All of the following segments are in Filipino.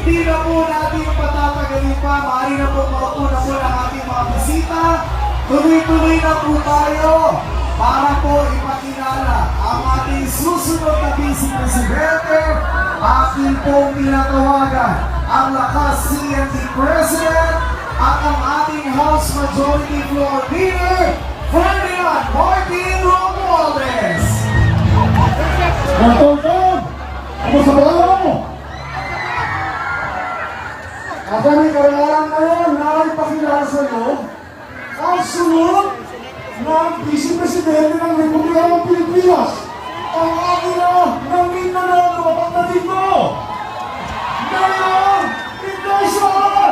Hindi na po natin patatagalin pa. Maaari na po mauuna po ng ating mga bisita. Tuloy-tuloy na po tayo para po ipakilala ang ating susunod na Vice Presidente. Aking pong tinatawagan ang lakas CND President at ang ating House Majority Floor Leader, Ferdinand Martin Romualdez. Martin, ano sa bala mo? At may karangalan ngayon na ipakilala sa iyo ang sunod ng Vice Presidente ng Republika ng Pilipinas, ang aking ng Mindanao na mapagdating mo. Ngayon, hindi siya totoo!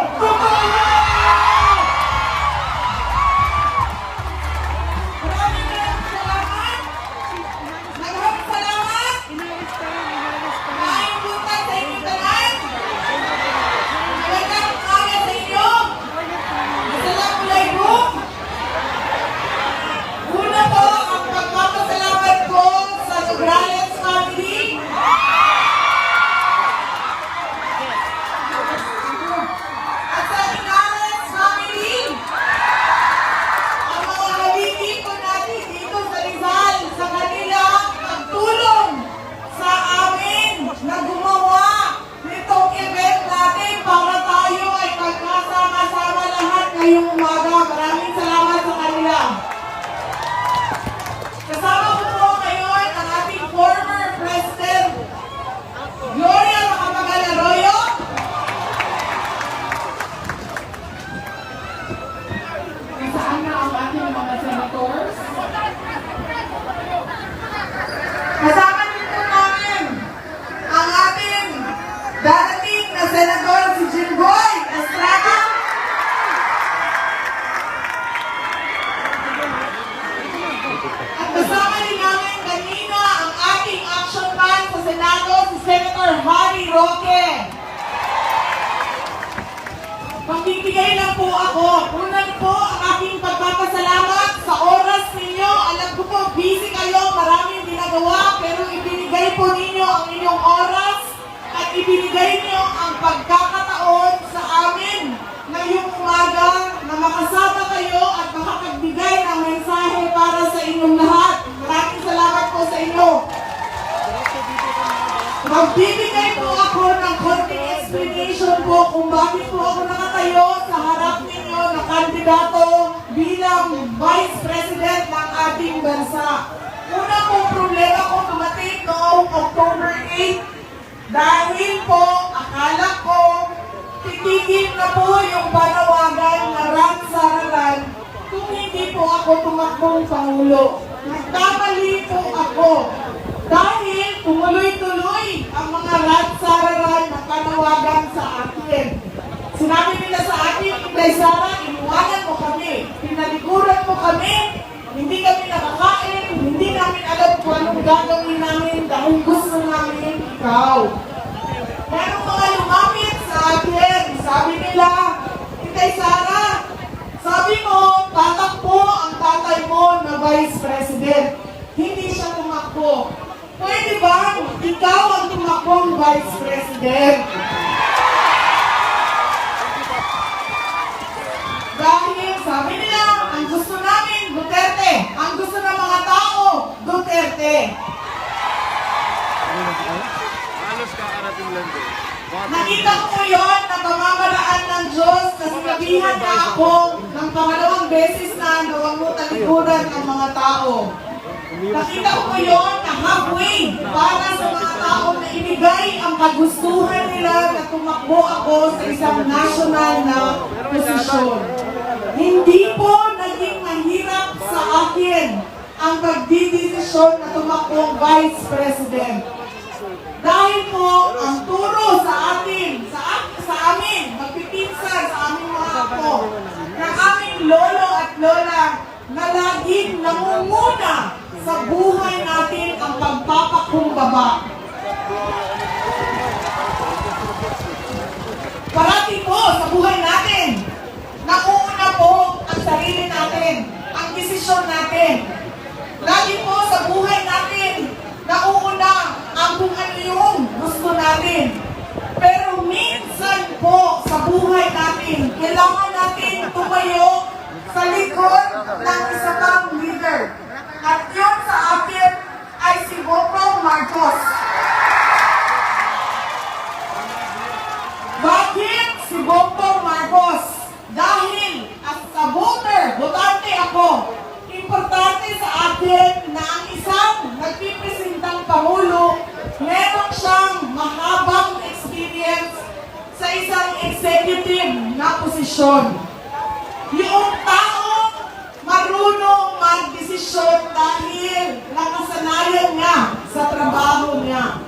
Kasama dito namin ang ating darating na Senador si Jimboy Estrada. At kasama din namin kanina ang ating action man sa Senado, si Senator Harry Roque. Magbibigay lang po ako. Unang po ang aking pagpapasalamat sa oras ninyo. Alam ko po, busy kayo, maraming ginagawa, pero ibinigay po ninyo ang inyong oras at ibinigay niyo ang pagkakataon sa amin ngayong umaga na makasama kayo at makapagbigay ng mensahe para sa inyong lahat. Maraming salamat po sa inyo. Magbibigay po ako ng konting explanation po kung bakit po ako nakatayo sa harap ninyo na kandidato bilang Vice President ng ating bansa. Una pong problema ko dumating noong October 8 dahil po akala ko titigil na po yung panawagan na Ransararan kung hindi po ako tumakbong Pangulo. Nagkamali po ako. Dahil tumuloy-tuloy ang mga Ransararan na panawagan sa akin. Sinabi nila sa akin, Inday Sara, iniwanan mo kami, pinaliguran mo kami, hindi kami nakakain, hindi namin alam kung anong gagawin namin dahil gusto namin ikaw. Merong mga lumapit sa akin, sabi nila, Inday Sara, sabi mo, tatakbo ang tatay mo na Vice President. Hindi siya tumakbo. Pwede ba ikaw ang tumakbong Vice President? Dahil sabi nila, ang gusto namin, Duterte. Ang gusto ng mga tao, Duterte. Nakita ko yun na pamamaraan ng Diyos na sinabihan na ako ng pangalawang beses na huwag mo talikuran ang mga tao. Nakita ko yun na halfway para sa mga tao na ibigay ang kagustuhan nila na tumakbo ako sa isang national na posisyon. Hindi po naging mahirap sa akin ang pagdidesisyon na tumakbong Vice President. Dahil po ang turo sa atin, sa amin, magpipinsan sa aming mga apo, ng aming lolo at lola na laging namumuna sa buhay natin ang pagpapakumbaba. Parati po sa buhay natin, nakuuna po ang sarili natin, ang desisyon natin. Lagi po sa buhay natin, nauuna ang kung ano yung gusto natin. Pero minsan, botante ako. Importante sa akin na ang isang nagpipresentang Pangulo, meron siyang mahabang experience sa isang executive na posisyon. Yung taong marunong mag-desisyon dahil nakasanayan niya sa trabaho niya.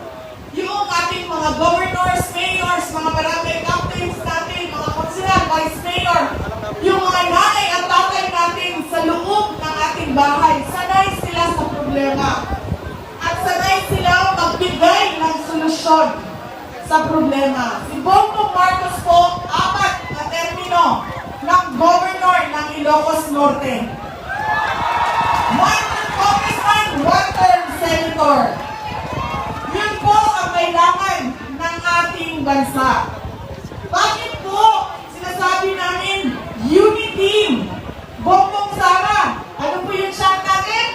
Yung ating mga governors, mayors, mga barangay captains natin, mga konsyal, vice mayor, yung mga nanay at tatay natin sa loob ng ating bahay, sanay sila sa problema. At sanay sila magbigay ng solusyon sa problema. Si Bongbong Marcos po, 4 na termino ng governor ng Ilocos Norte. 1 term congressman, 1 term senator. Yun po ang kailangan ng ating bansa. Bakit po sinasabi namin unity? Bongbong Sara. Ano po yung chant natin?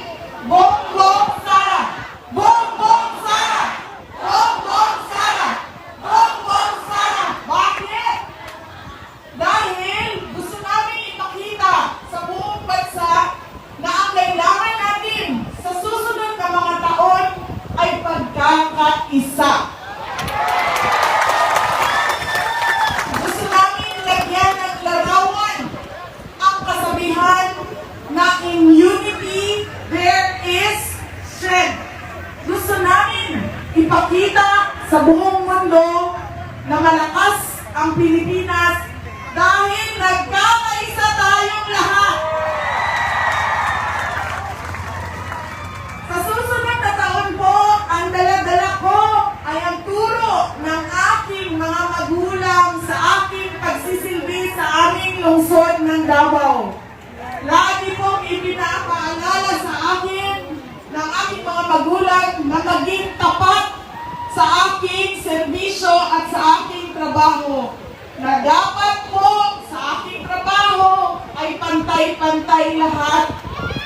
Bongbong Sara. Bongbong Sara. Bongbong Sara. Bongbong Sara. Bakit? Dahil gusto namin ipakita sa buong bansa na ang kailangan natin sa susunod na mga taon ay pagkakaisa. Gusto namin lagyan ng larawan ang kasabihan na in unity there is strength. Gusto namin ipakita sa buong mundo na malakas ang Pilipinas dahil nagkakaisa tayong lahat. Sa susunod na taon po, ang dala-dala ko ay ang turo ng aking mga magulang sa aking pagsisilbi sa aming lungsod ng Davao. Lagi pong ipinapaalala sa akin ng aking mga magulang na maging tapat sa aking serbisyo at sa aking trabaho. Na dapat po sa aking trabaho ay pantay-pantay lahat.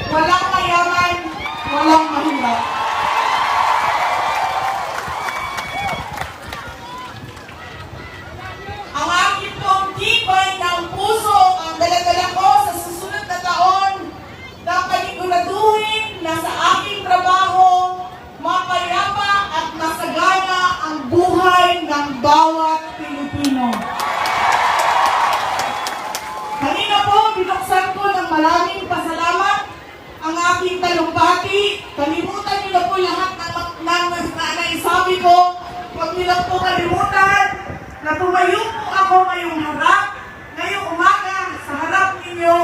Walang mayaman, walang mahirap. Ang aking pong tibay ng puso, ang dala-dala ko sa susunod na taon na paniguraduhin na sa aking trabaho, mapayapa at masagana ang buhay ng bawat Pilipino. Kanina po, binuksan ko ng maraming pasalamat ang aking talumpati. Kalimutan niyo na po lahat ng naisabi ko. Huwag niyo lang po kalimutan na tumayo po ako ngayong harap, ngayong umaga sa harap ninyo,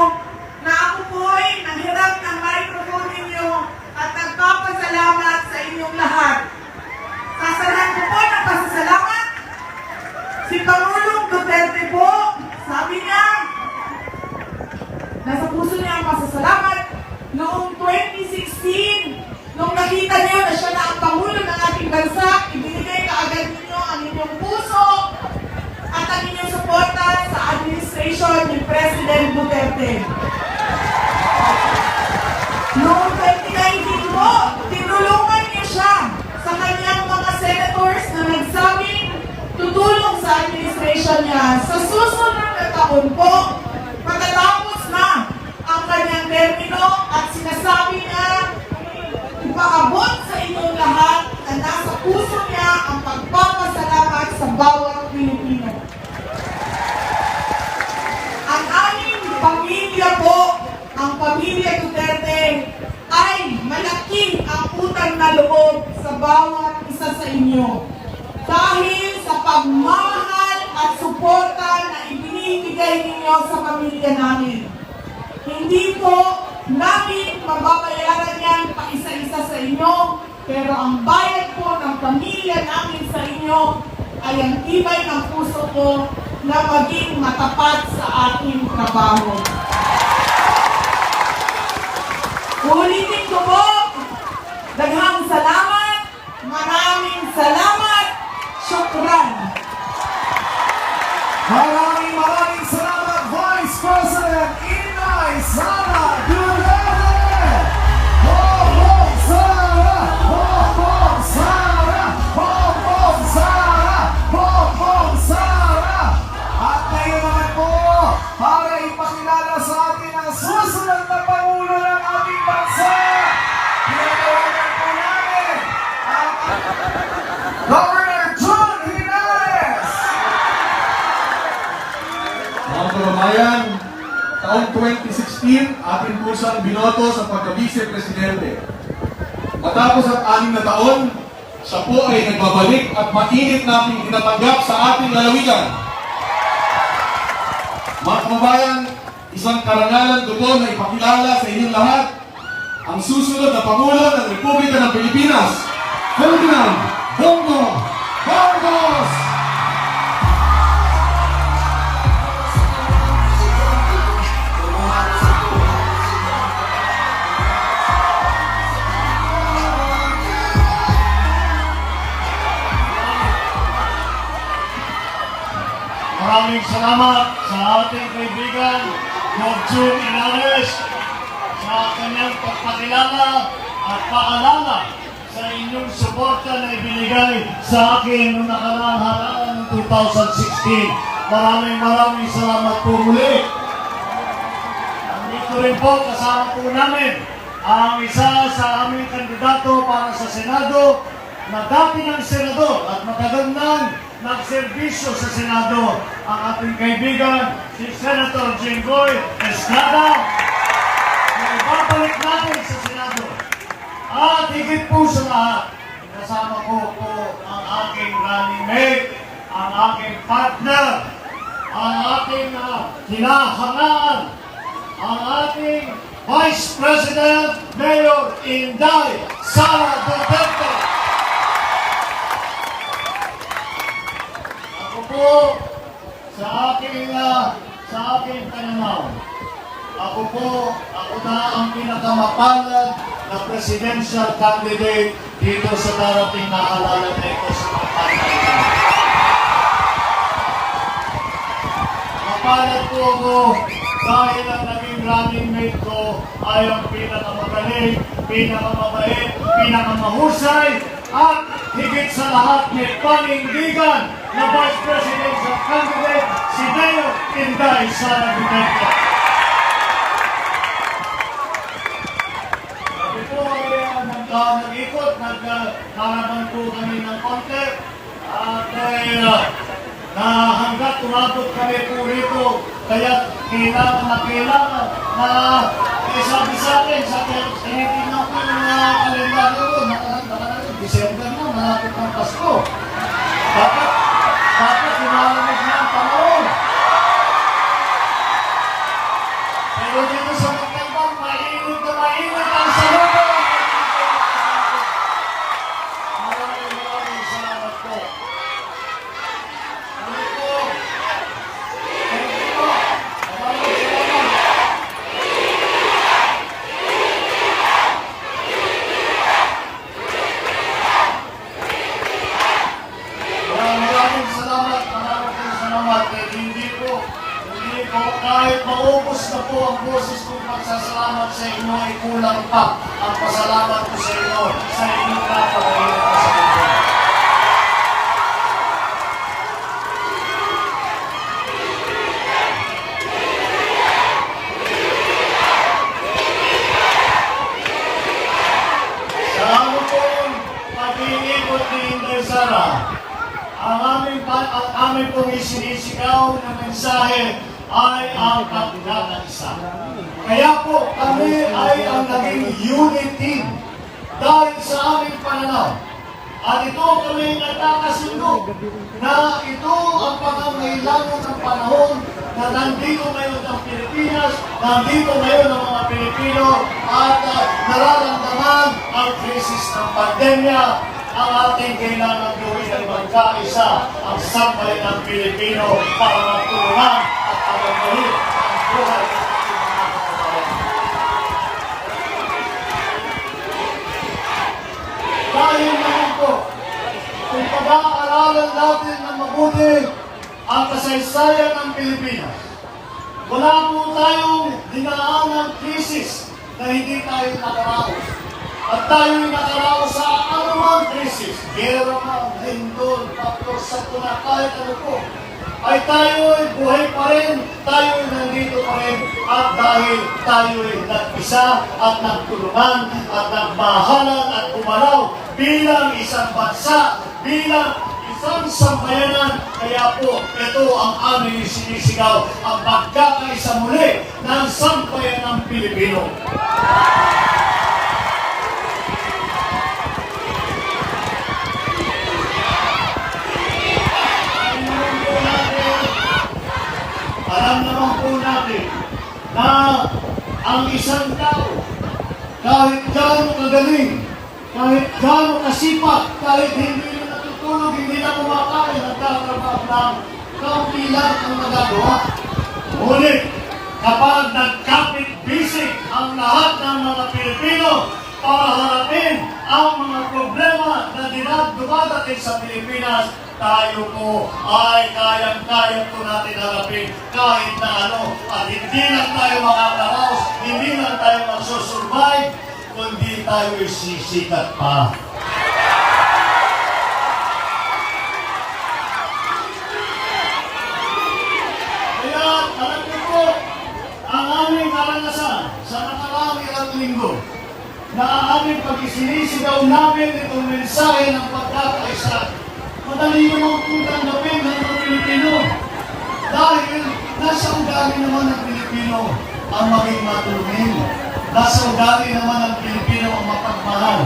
na ako po ay nanghiram ng microphone ninyo at nagpapasalamat sa inyong lahat. Sasalahan ko po ng pasasalamat si Pangulong Duterte po. Sabi niya, nasa puso niya ang pasasalamat noong 2016, nung nakita niyo na siya na ang Pangulo ng ating bansa, ibinigay kaagad ninyo ang inyong puso at ang inyong suporta sa administration ni President Duterte. Noong 2019 po, tinulungan niyo siya sa kanyang mga senators na nagsabing tutulong sa administration niya. Sa susunod na taon po, pagkatapos na ang kanyang termino at sinasabi niya, ipaabot sa inyong lahat na nasa puso niya ang pagpapasalamat sa bawat Pilipino. Ang aming pamilya po, ang pamilya Duterte, ay malaki ang utang na loob sa bawat isa sa inyo. Dahil sa pagmamahal at suporta na ibinibigay ninyo sa pamilya namin. Hindi po namin mababayaran yan pa isa-isa sa inyo, pero ang bayad po ng pamilya namin sa inyo ay ang tibay ng puso ko na maging matapat sa aking trabaho. Ulitin ko po, daghang salamat, maraming salamat, syukran. Maraming salamat, Vice President Inay Sara Duterte! Bongbong Sara! Bongbong Sara! Bongbong Sara! Bongbong Sara! At ngayon naman po, para ipakilala sa atin ang susunod Mga kababayan, taong 2016, atin po siyang binoto sa pagka-vice-presidente. Matapos ang 6 na taon, siya po ay nagbabalik at mainit nating tinatanggap sa ating lalawigan. Mga kababayan, isang karangalan ko po na ipakilala sa inyong lahat ang susunod na Pangulo ng Republika ng Pilipinas, Ferdinand Bongo Marcos! Maraming salamat sa ating kaibigan, Jun Inares, sa kanyang pagpakilala at paalala sa inyong suporta na ibinigay sa akin noong nakaraang halalan ng 2016. Maraming salamat po muli. Nandito rin po, kasama po namin ang isa sa aming kandidato para sa Senado na dati ng senador at matagal nang nagserbisyo sa Senado, ang ating kaibigan, si Senator Jinggoy Estrada, na ibabalik natin sa Senado. At higit po sa lahat, kasama ko po ang aking running mate, ang aking partner, ang aking hinahangaan, ang ating Vice President Mayor Inday Sara Duterte. Ako po, sa aking pananaw, ako na ang pinakamapalad na presidential candidate dito sa darating na halalan na ito sa kampanya. Mapalad po ako dahil ang naging running mate ko ay ang pinakamagaling, pinakamabait, pinakamahusay, at higit sa lahat may panindigan na Vice Presidential candidate si Mayor Inday Sara Duterte. Sabi po ay nag-ikot, nagkaraman po kami ng konti at na hanggat umabot kami po rito, kaya kailangan na sabi sa akin, tinitignan ko yung kalendaryo ko, December na, malapit ng Pasko. Dapat lumalamig na ang panahon. Pero dito sa Magdalban, mainit ang salubong. Maraming salamat po. Maraming po. Maraming salamat. Maraming salamat. Hindi po kahit maubos na po ang boses kong pagsasalamat sa inyo ay kulang pa ang pasalamat ko sa inyo sa inyong napakahirap na sa mundo. Sa ano po yung pag-iikot ni Inday Sara, ang aming pong isinisigaw na mensahe ay ang pagkakaisa. Kaya po kami ay ang naging unit team dahil sa aming pananaw. At ito kami nagkakasundo na ito ang pangangailangan ng panahon na nandito ngayon ang Pilipinas, nandito ngayon ang mga Pilipino at nararamdaman ang krisis ng pandemya. Ang ating kailangan gawin ay magkaisa ang sambayan ng Pilipino para magtulungan at pagandali ang buhay ng ating mga kababayan. Dahil naman po, kung pag-aaralan natin ng mabuti ang kasaysayan ng Pilipinas, wala po tayong dinaan ng krisis na hindi tayo nakaraos. At tayo'y nakaraos sa anumang krisis, gera man, lindol, tapos sa tuna, kahit ano po, ay tayo'y buhay pa rin, tayo'y nandito pa rin, at dahil tayo'y nag-isa at nagtulungan at nagmahalan at umalaw bilang isang bansa, bilang isang sambayanan. Kaya po, ito ang aming sinisigaw, ang pagkakaisa muli ng sambayanang Pilipino. Alam naman po natin na ang isang tao, kahit gaano kagaling, kahit gaano kasipag, kahit hindi na natutulog, hindi na kumakain, nagtatrabaho ng kaunti lang ang magagawa. Ngunit, kapag nagkapit-bisig ang lahat ng mga Pilipino para harapin ang mga problema na dumadating sa Pilipinas, tayo po ay kayang-kaya po natin harapin kahit na ano. At hindi lang tayo makakaraos, hindi lang tayo magsusurvive, kundi tayo sisikat pa. Kaya, alam niyo po, ang aming karanasan sa nakaraang ilang linggo, na aming pag-isinisigaw namin itong mensahe ng pagkakaisa, madali naman po tanggapin ng mga Pilipino. Dahil nasa ugali naman ng Pilipino ang maging matulungin. Nasa ugali naman ng Pilipino ang mapagmahal.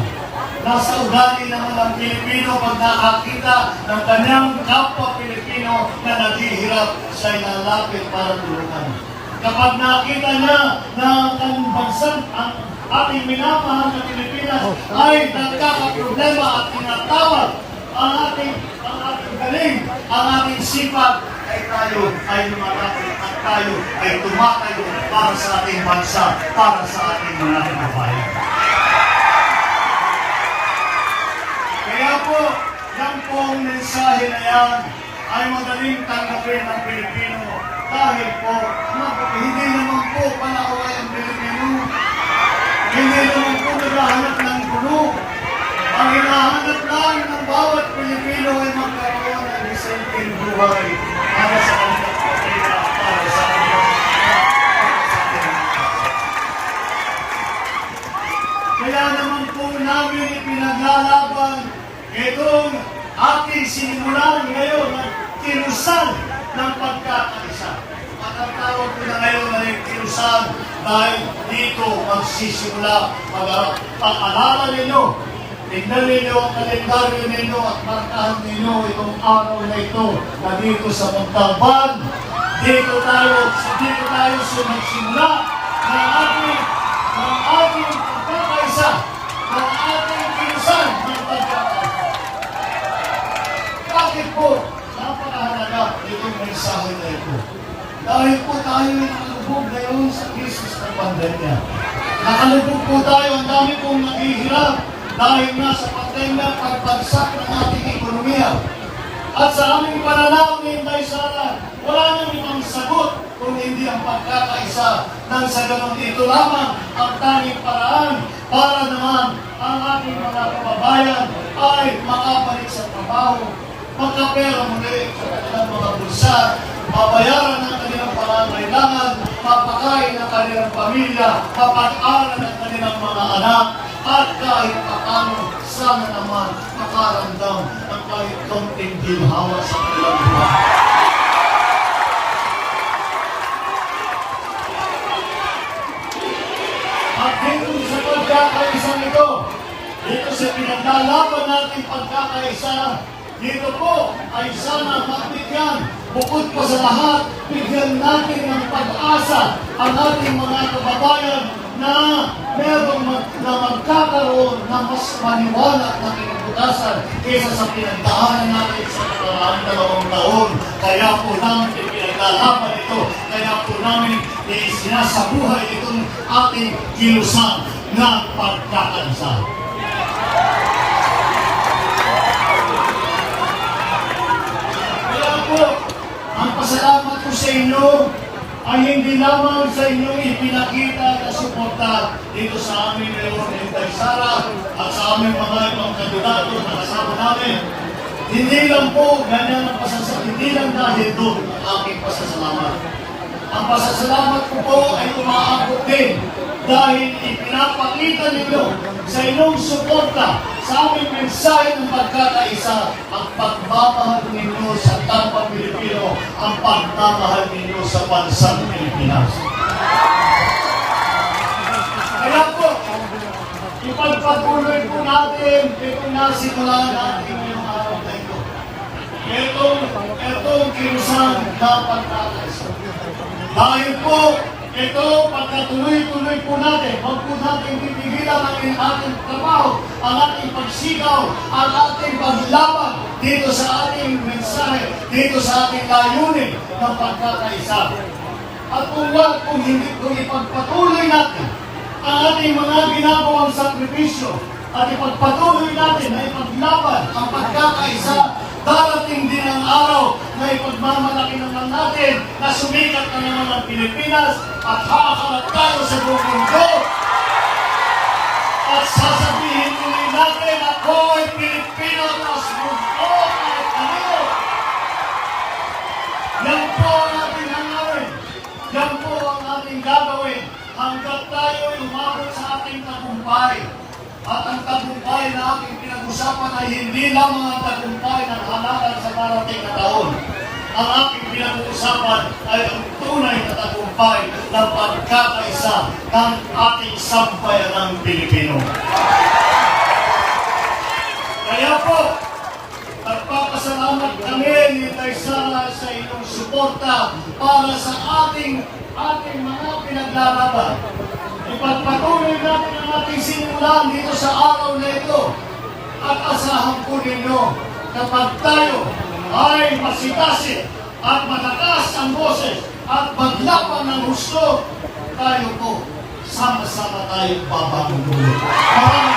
Nasa ugali naman ng Pilipino pag nakakita ng kanyang kapwa Pilipino na naghihirap, siya'y lalapit para tulungan. Kapag nakita niya na ang bansang, ang ating minamahal na Pilipinas ay nagkakaproblema at tinatawag ang ating galing, ang ating sipag, ay tayo ay lumalapit at tayo ay tumatayo para sa ating bansa, para sa ating mga kababayan. Kaya po, yan po ang mensahe na yan ay madaling tanggapin ng Pilipino dahil po, hindi naman po palakaway ang Pilipino. Hindi naman po naghahanap ng gulo. Ang hinahanap lang ng bawat Pilipino ay magkaroon ng isang buhay para sa kanilang pamilya, para sa kanilang kaya naman po namin ipinaglalaban itong ating sinimulan ngayon na kilusan ng pagkakaisa. At ang tawag ko na ngayon ay kilusan dahil dito magsisimula pag-alala ninyo. Tignan ninyo ang kalendaryo ninyo at markahan ninyo itong araw na ito na dito sa Montalban. Dito tayo magsimula ng ating pagkakaisa, ng ating kilusan ng pagkakaisa. Bakit po napakahalaga itong mensahe na ito? Dahil po tayo ay nakalubog ngayon sa krisis ng pandemya. Nakalubog po tayo, ang dami pong naghihirap dahil nga sa pandemya, pagbagsak ng ating ekonomiya. At sa aming pananaw ni Inday Sara, wala nang ibang sagot kung hindi ang pagkakaisa nang sa ganun ito lamang ang tanging paraan para naman ang ating mga kababayan ay makabalik sa trabaho, magkapera muli sa kanilang mga bulsa, mabayaran ng kanilang pangangailangan, mapakain ng kanilang pamilya, mapag-aral ng kanilang mga anak, at kahit paano, sana naman makaramdam ng kahit konting ginhawa sa kanilang buhay. At dito sa pagkakaisa nito, dito sa pinaglalaban natin pagkakaisa, dito po ay sana magbigyan, bukod pa sa lahat, bigyan natin ng pag-asa ang ating mga kababayan na meron na magkakaroon ng mas maniwala na kinabukasan kaysa sa pinagdaanan natin sa nakaraang 2 taon. Kaya po namin ipinaglalaban ito, kaya po namin isinasabuhay itong ating kilusan ng pagkakaisa. Ang pasalamat ko sa inyo ay hindi lamang sa inyong ipinakita na suporta dito sa amin ngayon ni Inday Sara at sa aming mga ibang kandidato na kasama namin. Hindi lang po ganyan ang pasasalamat, hindi lang dahil doon ang aking pasasalamat. Ang pasasalamat ko po ay umaabot din dahil ipinapakita ninyo sa inyong suporta sa aming mensahe ng pagkakaisa, ang pagmamahal ninyo sa kapwa Pilipino, ang pagmamahal ninyo sa bansang Pilipinas. Kaya po, ipagpatuloy po natin itong nasimulan natin ngayong araw na ito. Itong kilusang na pagkakaisa. Dahil po, ito, pagkatuloy-tuloy po natin, huwag po natin pipigilan ang ating trabaho, ang ating pagsigaw, ang ating paglaban dito sa ating mensahe, dito sa ating layunin ng pagkakaisa. At kung ipagpatuloy natin ang ating mga ginagawang sakripisyo at ipagpatuloy natin na ipaglaban ang pagkakaisa, darating din ang araw na ipagmamalaki naman natin na sumikat na naman ang Pilipinas at hakalat tayo sa buong mundo. At sasabihin tuloy natin, ako ay Pilipino at mundo kahit kanino. Yan po ang ating hangarin. Yan po ang ating gagawin hanggat tayo ay umabot sa ating tagumpay. At ang tagumpay na aking pinag-usapan ay hindi lamang ang tagumpay ng halalan sa darating na taon. Ang aking pinag-uusapan ay ang tunay na tagumpay ng pagkakaisa ng ating sambayanang Pilipino. Kaya po, nagpapasalamat kami ni Taysara sa inyong suporta para sa ating mga pinaglalaban. Ipagpatuloy natin ang ating simulan dito sa araw na ito. At asahan po ninyo kapag tayo ay masitasit at matakas ang boses at maglaban ng gusto, tayo po sama-sama tayong babangon. Maraming